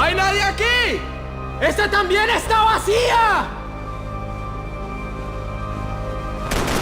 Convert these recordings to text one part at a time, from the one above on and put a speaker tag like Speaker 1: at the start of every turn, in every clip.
Speaker 1: hay nadie aquí! ¡Esta también está vacía!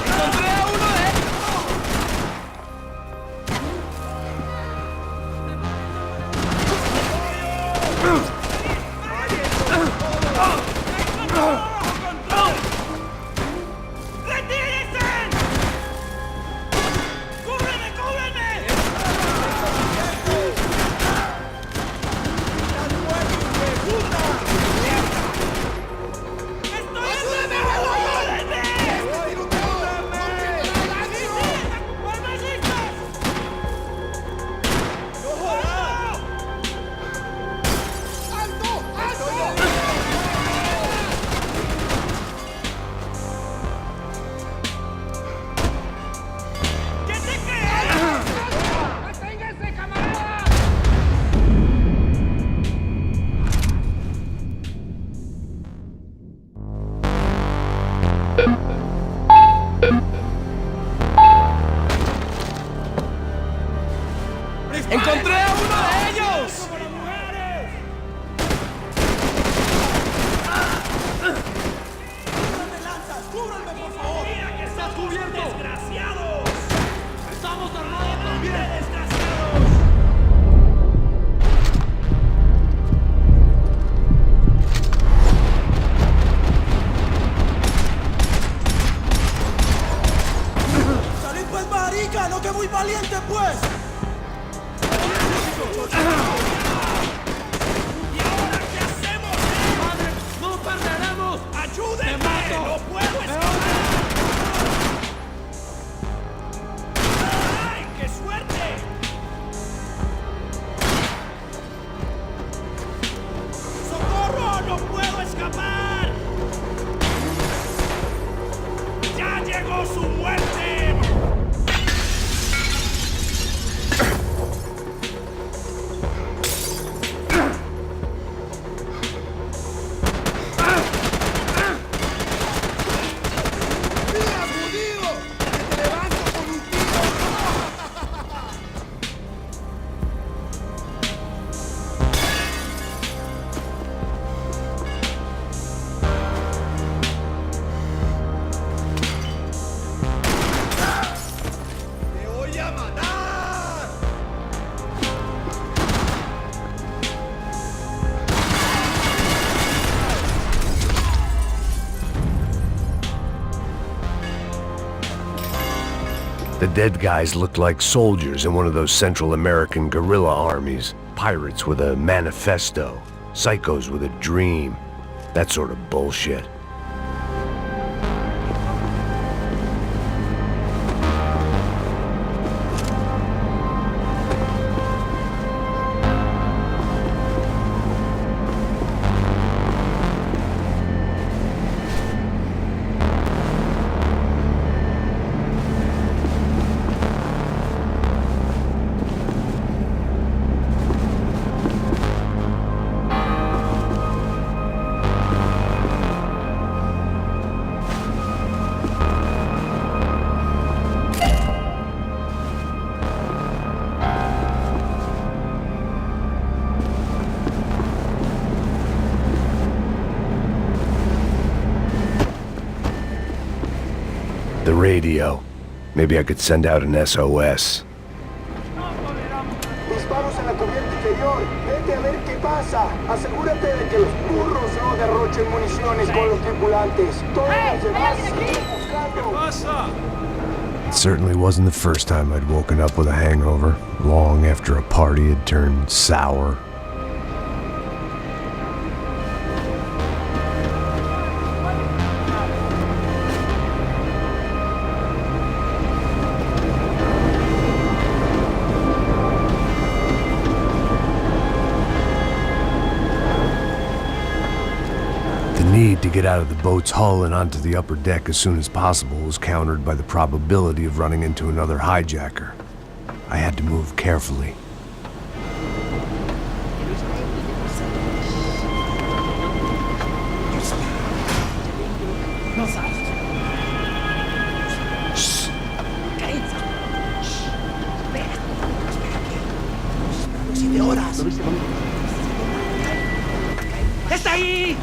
Speaker 1: ¡Encontré a uno de ellos! ¡Encontré a uno de ellos!
Speaker 2: ¡Cúbranme, por favor! ¡Mira que estás cubierto! ¡Desgraciados!
Speaker 1: ¡Estamos armados también!
Speaker 2: ¡Desgraciados! ¡Salid pues, marica! ¡No que muy valiente, pues! ¿Y ahora qué hacemos?
Speaker 1: ¡Padre, no perderemos!
Speaker 2: ¡Ayúdenme!
Speaker 1: ¡Te mato!
Speaker 2: ¡No puedo escapar! ¡Ay, qué suerte! ¡Socorro! ¡No puedo escapar! ¡Ya llegó su muerte!
Speaker 3: The dead guys looked like soldiers in one of those Central American guerrilla armies. Pirates with a manifesto. Psychos with a dream. That sort of bullshit. The radio. Maybe I could send out an SOS.
Speaker 4: Disparos en la cubierta inferior. Vete a ver qué pasa. Asegúrate de que los burros no derrochen municiones con los tripulantes. Todos los demás siguen buscando.
Speaker 3: It certainly wasn't the first time I'd woken up with a hangover, long after a party had turned sour. The need to get out of the boat's hull and onto the upper deck as soon as possible was countered by the probability of running into another hijacker. I had to move carefully.
Speaker 2: ¡Está ahí!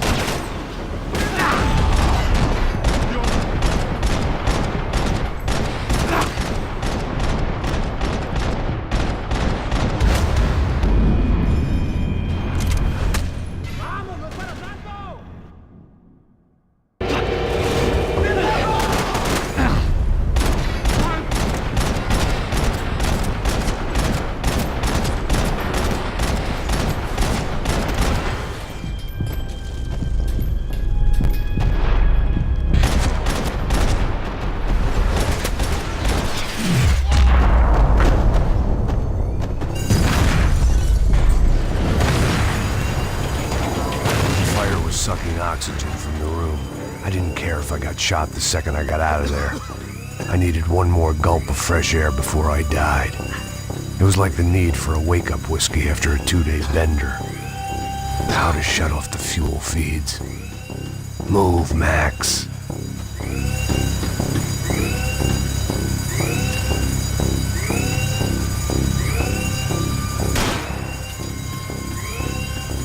Speaker 3: Sucking oxygen from the room. I didn't care if I got shot the second I got out of there. I needed one more gulp of fresh air before I died. It was like the need for a wake-up whiskey after a 2-day bender. How to shut off the fuel feeds. Move, Max.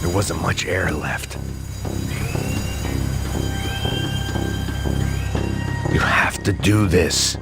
Speaker 3: There wasn't much air left. You have to do this.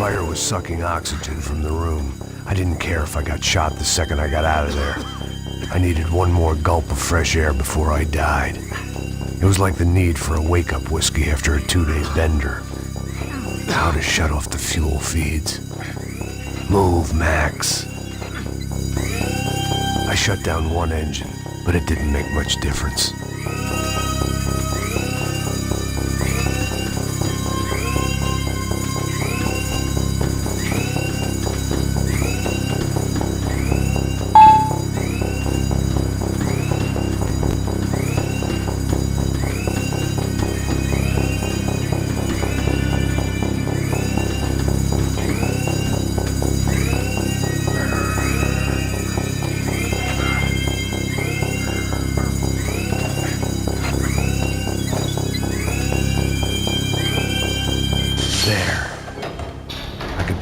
Speaker 3: Fire was sucking oxygen from the room. I didn't care if I got shot the second I got out of there. I needed one more gulp of fresh air before I died. It was like the need for a wake-up whiskey after a 2-day bender. How to shut off the fuel feeds. Move, Max. I shut down one engine, but it didn't make much difference.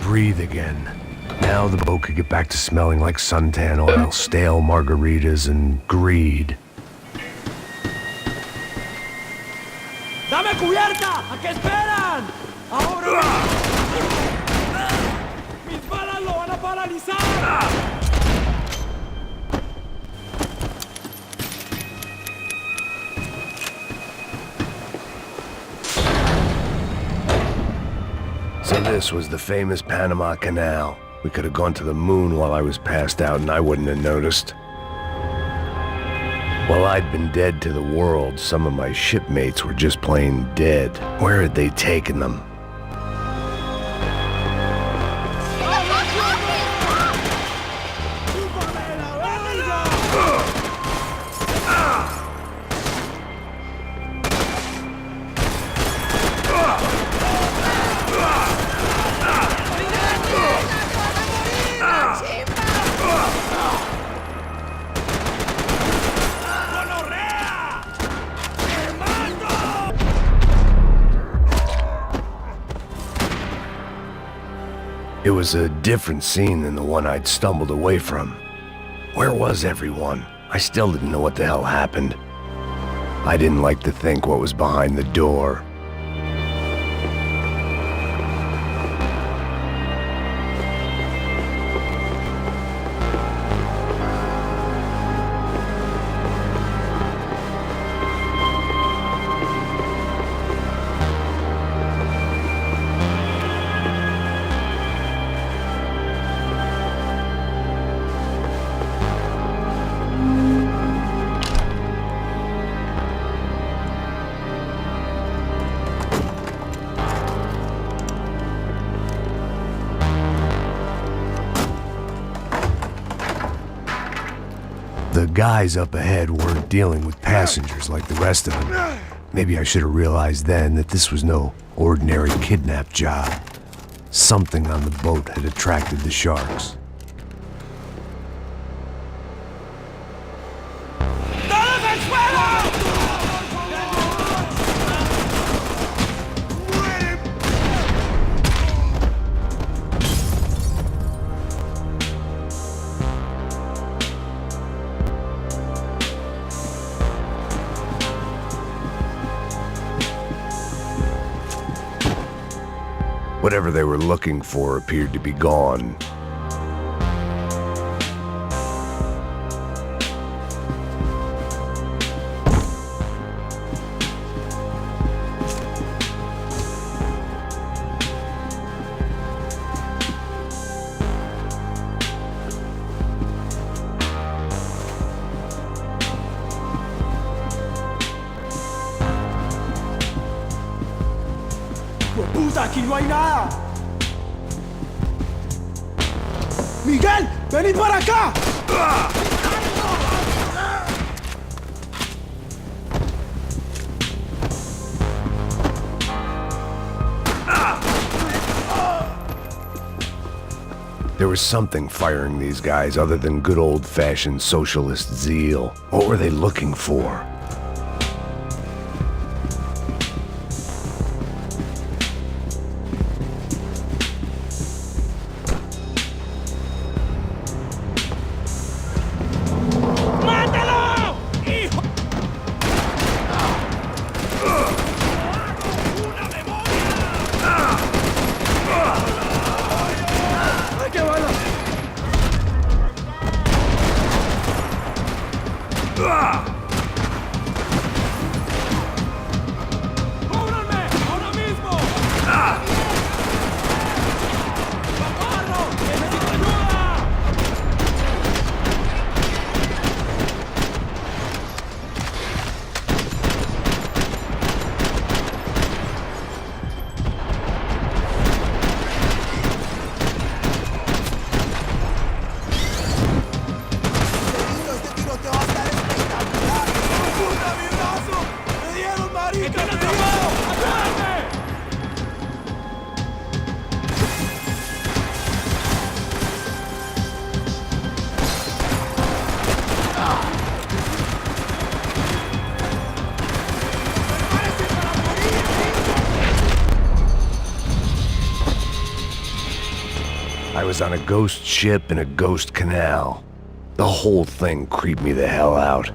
Speaker 3: Breathe again. Now the boat could get back to smelling like suntan oil, stale margaritas, and greed.
Speaker 1: ¡Dame cubierta! ¿A qué esperan? ¡Ahora! ¡Mis balas lo van a paralizar!
Speaker 3: So this was the famous Panama Canal. We could have gone to the moon while I was passed out and I wouldn't have noticed. While I'd been dead to the world, some of my shipmates were just plain dead. Where had they taken them? It was a different scene than the one I'd stumbled away from. Where was everyone? I still didn't know what the hell happened. I didn't like to think what was behind the door. The guys up ahead weren't dealing with passengers like the rest of them. Maybe I should have realized then that this was no ordinary kidnap job. Something on the boat had attracted the sharks. Whatever they were looking for appeared to be gone.
Speaker 4: ¡Puta, aquí no hay nada! ¡Miguel, venid para acá!
Speaker 3: There was something firing these guys other than good old-fashioned socialist zeal. What were they looking for? I was on a ghost ship in a ghost canal. The whole thing creeped me the hell out.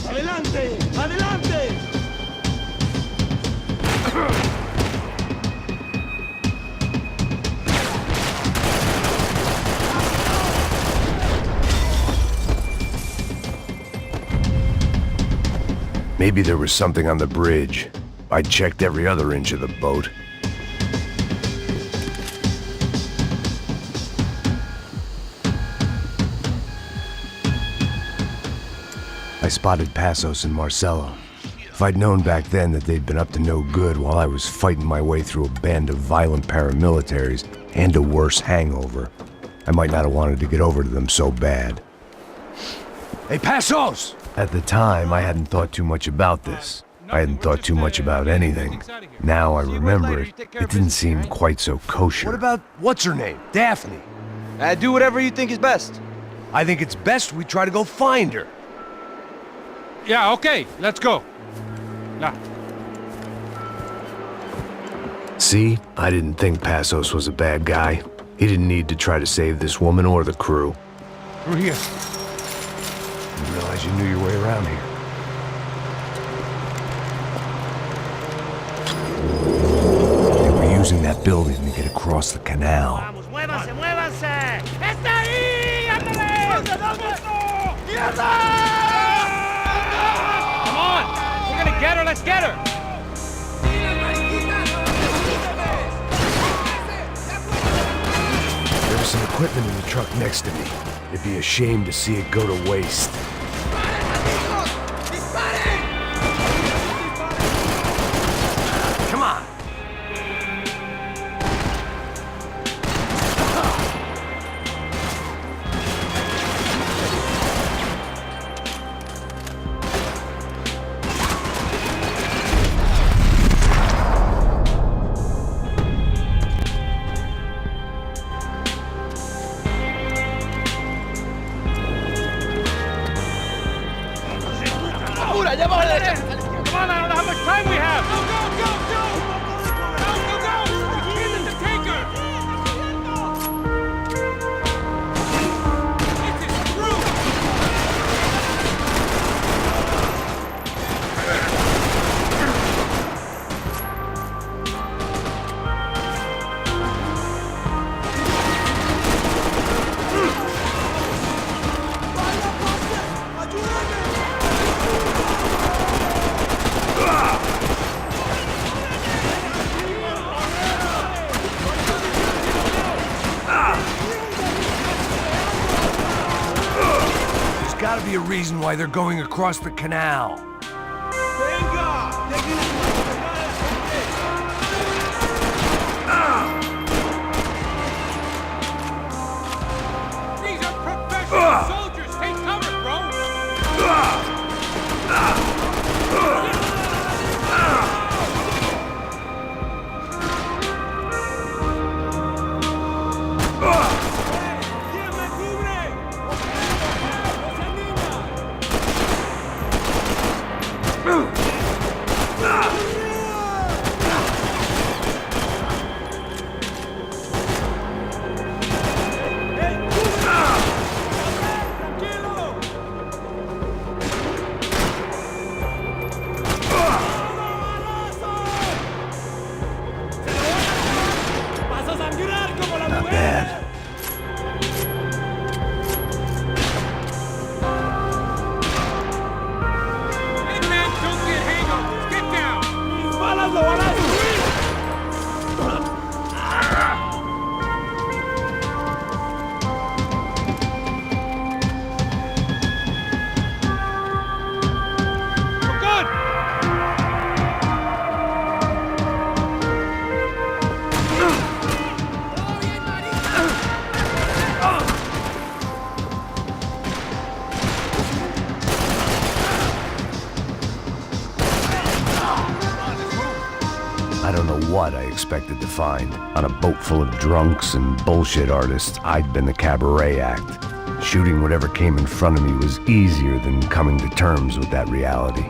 Speaker 2: Adelante, adelante.
Speaker 3: Maybe there was something on the bridge. I checked every other inch of the boat. I spotted Passos and Marcelo. If I'd known back then that they'd been up to no good while I was fighting my way through a band of violent paramilitaries and a worse hangover, I might not have wanted to get over to them so bad. Hey, Passos! At the time, I hadn't thought too much about this. I hadn't thought too much about anything. Now I remember it, it didn't seem quite so kosher. What about, what's her name? Daphne?
Speaker 5: Do whatever you think is best.
Speaker 3: I think it's best we try to go find her.
Speaker 1: Yeah, okay, let's go. Yeah.
Speaker 3: See? I didn't think Passos was a bad guy. He didn't need to try to save this woman or the crew.
Speaker 1: Through here.
Speaker 3: Didn't realize you knew your way around here. They were using that building to get across the canal.
Speaker 2: Vamos, muévanse, muévanse. ¡Está ahí! ¡Ándale! ¡Mierda!
Speaker 1: Come on! We're gonna get her, let's get her!
Speaker 3: There was some equipment in the truck next to me. It'd be a shame to see it go to waste. Come on!
Speaker 2: ¡Apura, ya va a la derecha!
Speaker 1: Come on, I don't know how much time we have! Go, go, go, go! Go, go, go! We can't let them take her! This is true!
Speaker 3: There's gotta be a reason why they're going across the canal.
Speaker 1: These are professional soldiers! Take cover, bro!
Speaker 3: Not bad.
Speaker 1: Hey, man, don't get hangovers! Get down!
Speaker 2: ¡Balas lo van a destruir!
Speaker 1: We're good!
Speaker 3: I don't know what I expected to find. On a boat full of drunks and bullshit artists, I'd been the cabaret act. Shooting whatever came in front of me was easier than coming to terms with that reality.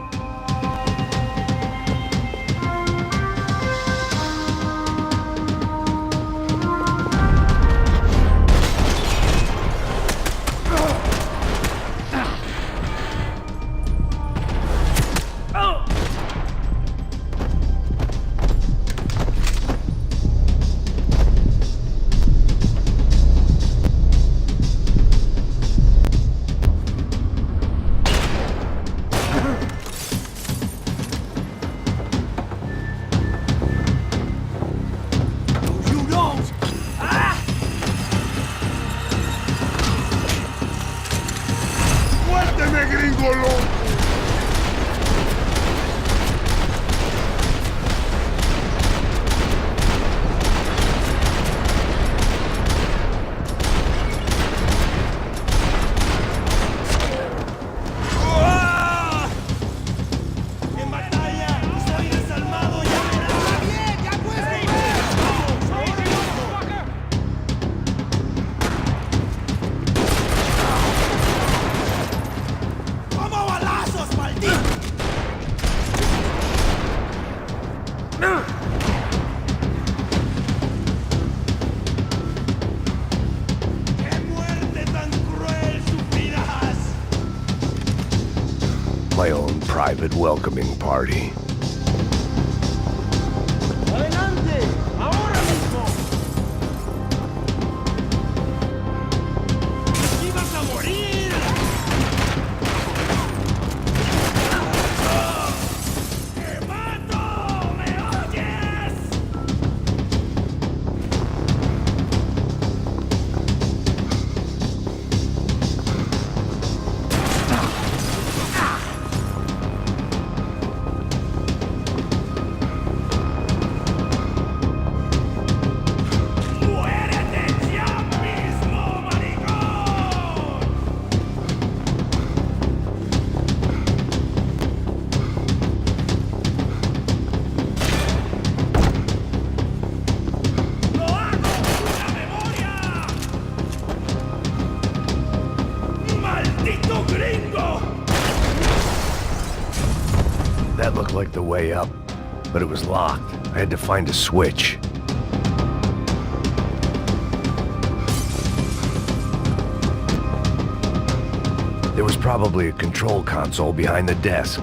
Speaker 3: my own private welcoming party.
Speaker 2: ¡Adelante! ¡Ahora mismo! ¡Ibas a morir! ¡Te mato! ¿Me oyes? ¡Muérete ya mismo, maricón! ¡Lo hago con la memoria! ¡Maldito gringo!
Speaker 3: That looked like the way up, but it was locked. I had to find a switch. There was probably a control console behind the desk.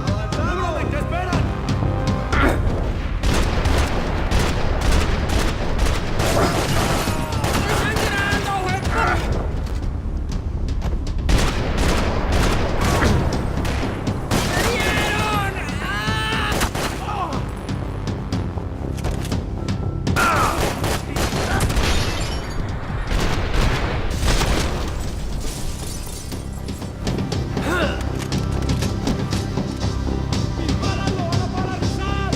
Speaker 2: ¡Avanzamos! ¡Te esperan! ¡Dispáralo! ¡Van a paralizar!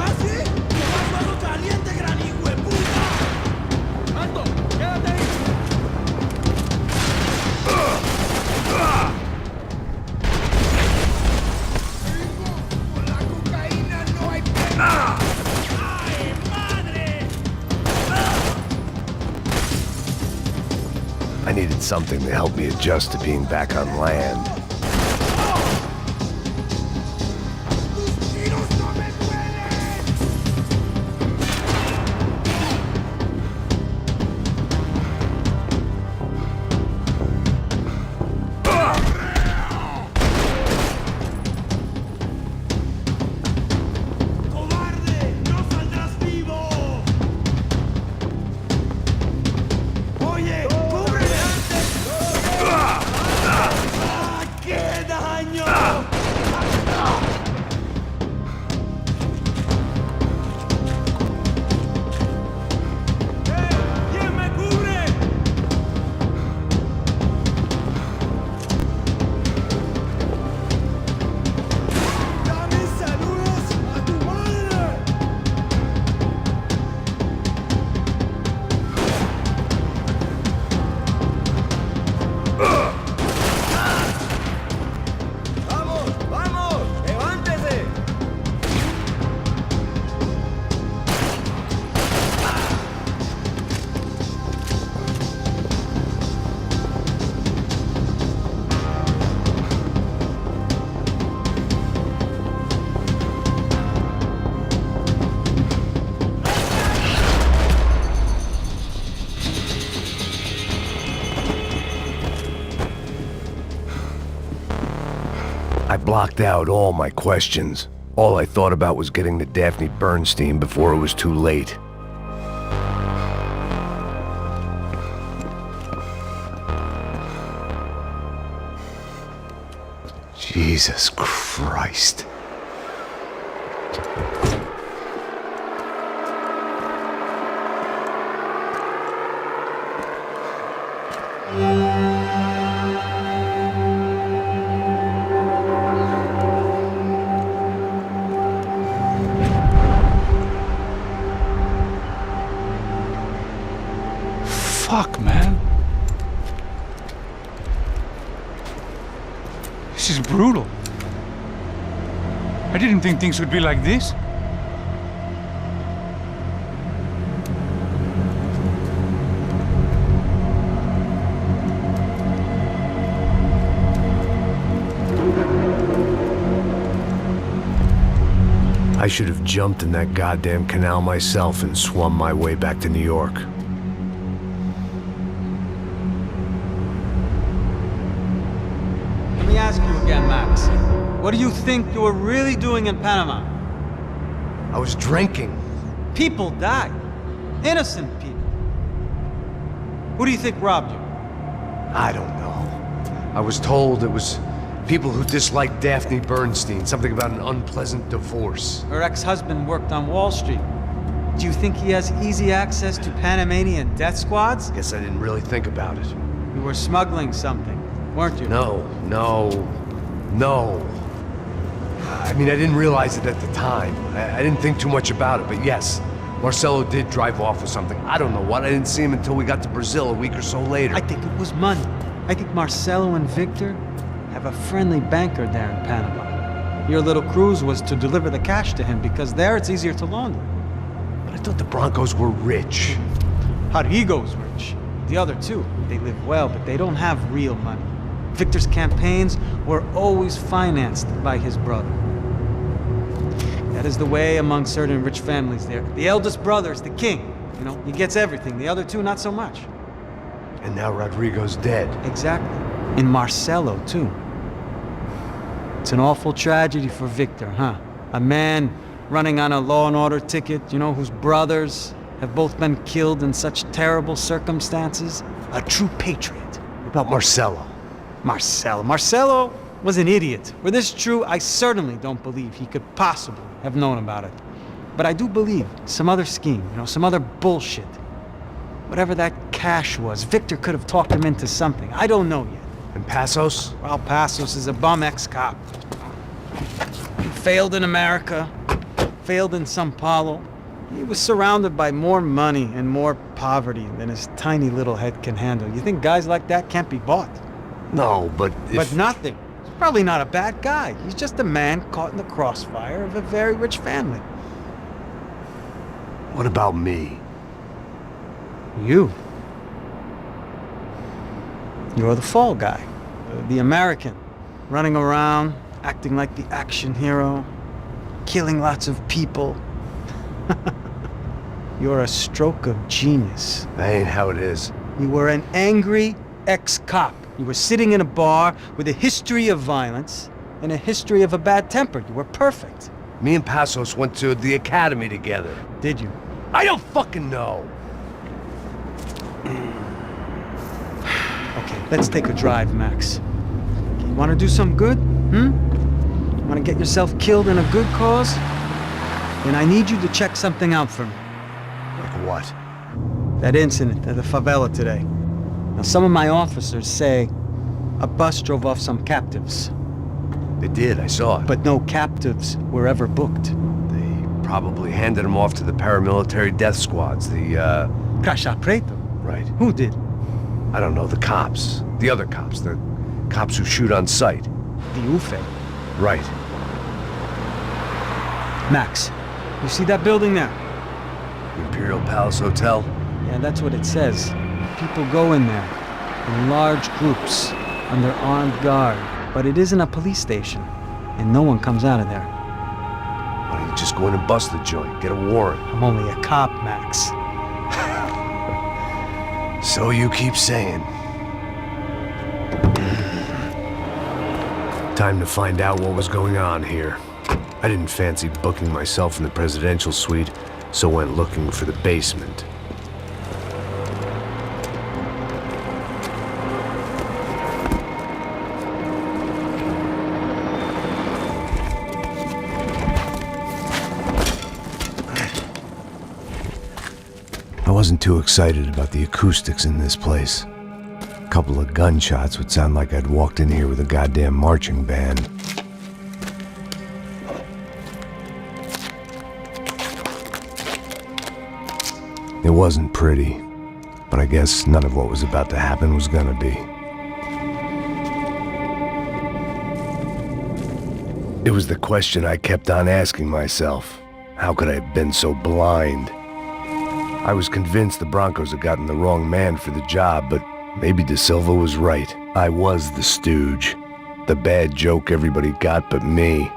Speaker 2: ¿Ah, sí? ¡Más algo caliente, gran hijo de puta! ¡Alto! ¡Quédate ahí! ¡Con la cocaína no hay pena! ¡Ay, madre!
Speaker 3: I needed something to help me adjust to being back on land.
Speaker 2: ¡Tus tiros no me duelen! ¡Cobarde! ¡No saldrás vivo! ¡Oye! ¡Cúbreme antes! ¡Ay!
Speaker 3: I blocked out all my questions. All I thought about was getting to Daphne Bernstein before it was too late. Jesus Christ.
Speaker 1: Fuck, man. This is brutal. I didn't think things would be like this.
Speaker 3: I should have jumped in that goddamn canal myself and swum my way back to New York.
Speaker 6: Let me ask you again, Max. What do you think you were really doing in Panama?
Speaker 3: I was drinking.
Speaker 6: People died. Innocent people. Who do you think robbed you?
Speaker 3: I don't know. I was told it was people who disliked Daphne Bernstein, something about an unpleasant divorce.
Speaker 6: Her ex-husband worked on Wall Street. Do you think he has easy access to Panamanian death squads?
Speaker 3: Guess I didn't really think about it.
Speaker 6: You were smuggling something, weren't you?
Speaker 3: No. I mean, I didn't realize it at the time. I didn't think too much about it, but yes, Marcelo did drive off with something. I don't know what. I didn't see him until we got to Brazil a week or so later.
Speaker 6: I think it was money. I think Marcelo and Victor have a friendly banker there in Panama. Your little cruise was to deliver the cash to him because there it's easier to launder.
Speaker 3: But I thought the Broncos were rich.
Speaker 6: Rodrigo's rich. The other two, they live well, but they don't have real money. Victor's campaigns were always financed by his brother. That is the way among certain rich families there. The eldest brother is the king. You know, he gets everything. The other two, not so much.
Speaker 3: And now Rodrigo's dead.
Speaker 6: Exactly. And Marcelo, too. It's an awful tragedy for Victor, huh? A man running on a law and order ticket, you know, whose brothers have both been killed in such terrible circumstances. A true patriot.
Speaker 3: What about Marcelo?
Speaker 6: Marcelo was an idiot. Were this true, I certainly don't believe he could possibly have known about it. But I do believe some other scheme, you know, some other bullshit. Whatever that cash was, Victor could have talked him into something. I don't know yet.
Speaker 3: And Passos?
Speaker 6: Well, Passos is a bum ex-cop. He failed in America, failed in Sao Paulo. He was surrounded by more money and more poverty than his tiny little head can handle. You think guys like that can't be bought?
Speaker 3: No, but
Speaker 6: But nothing. He's probably not a bad guy. He's just a man caught in the crossfire of a very rich family.
Speaker 3: What about me?
Speaker 6: You. You're the fall guy. The American. Running around, acting like the action hero. Killing lots of people. You're a stroke of genius.
Speaker 3: That ain't how it is.
Speaker 6: You were an angry ex-cop. You were sitting in a bar with a history of violence and a history of a bad temper. You were perfect.
Speaker 3: Me and Passos went to the academy together.
Speaker 6: Did you?
Speaker 3: I don't fucking know.
Speaker 6: Okay, let's take a drive, Max. You want to do some good? Want to get yourself killed in a good cause? Then I need you to check something out for me.
Speaker 3: Like what?
Speaker 6: That incident at the favela today. Now, some of my officers say a bus drove off some captives.
Speaker 3: They did, I saw it.
Speaker 6: But no captives were ever booked.
Speaker 3: They probably handed them off to the paramilitary death squads, the,
Speaker 6: Caixa Preto?
Speaker 3: Right.
Speaker 6: Who did?
Speaker 3: I don't know, the cops. The other cops. The cops who shoot on sight.
Speaker 6: The UFE.
Speaker 3: Right.
Speaker 6: Max, you see that building there?
Speaker 3: Imperial Palace Hotel?
Speaker 6: Yeah, that's what it says. People go in there in large groups under armed guard. But it isn't a police station, and no one comes out of there.
Speaker 3: Why don't you just go in and bust the joint? Get a warrant.
Speaker 6: I'm only a cop, Max.
Speaker 3: So you keep saying. Time to find out what was going on here. I didn't fancy booking myself in the presidential suite, so went looking for the basement. I wasn't too excited about the acoustics in this place. A couple of gunshots would sound like I'd walked in here with a goddamn marching band. It wasn't pretty, but I guess none of what was about to happen was gonna be. It was the question I kept on asking myself. How could I have been so blind? I was convinced the Broncos had gotten the wrong man for the job, but maybe De Silva was right. I was the stooge. The bad joke everybody got but me.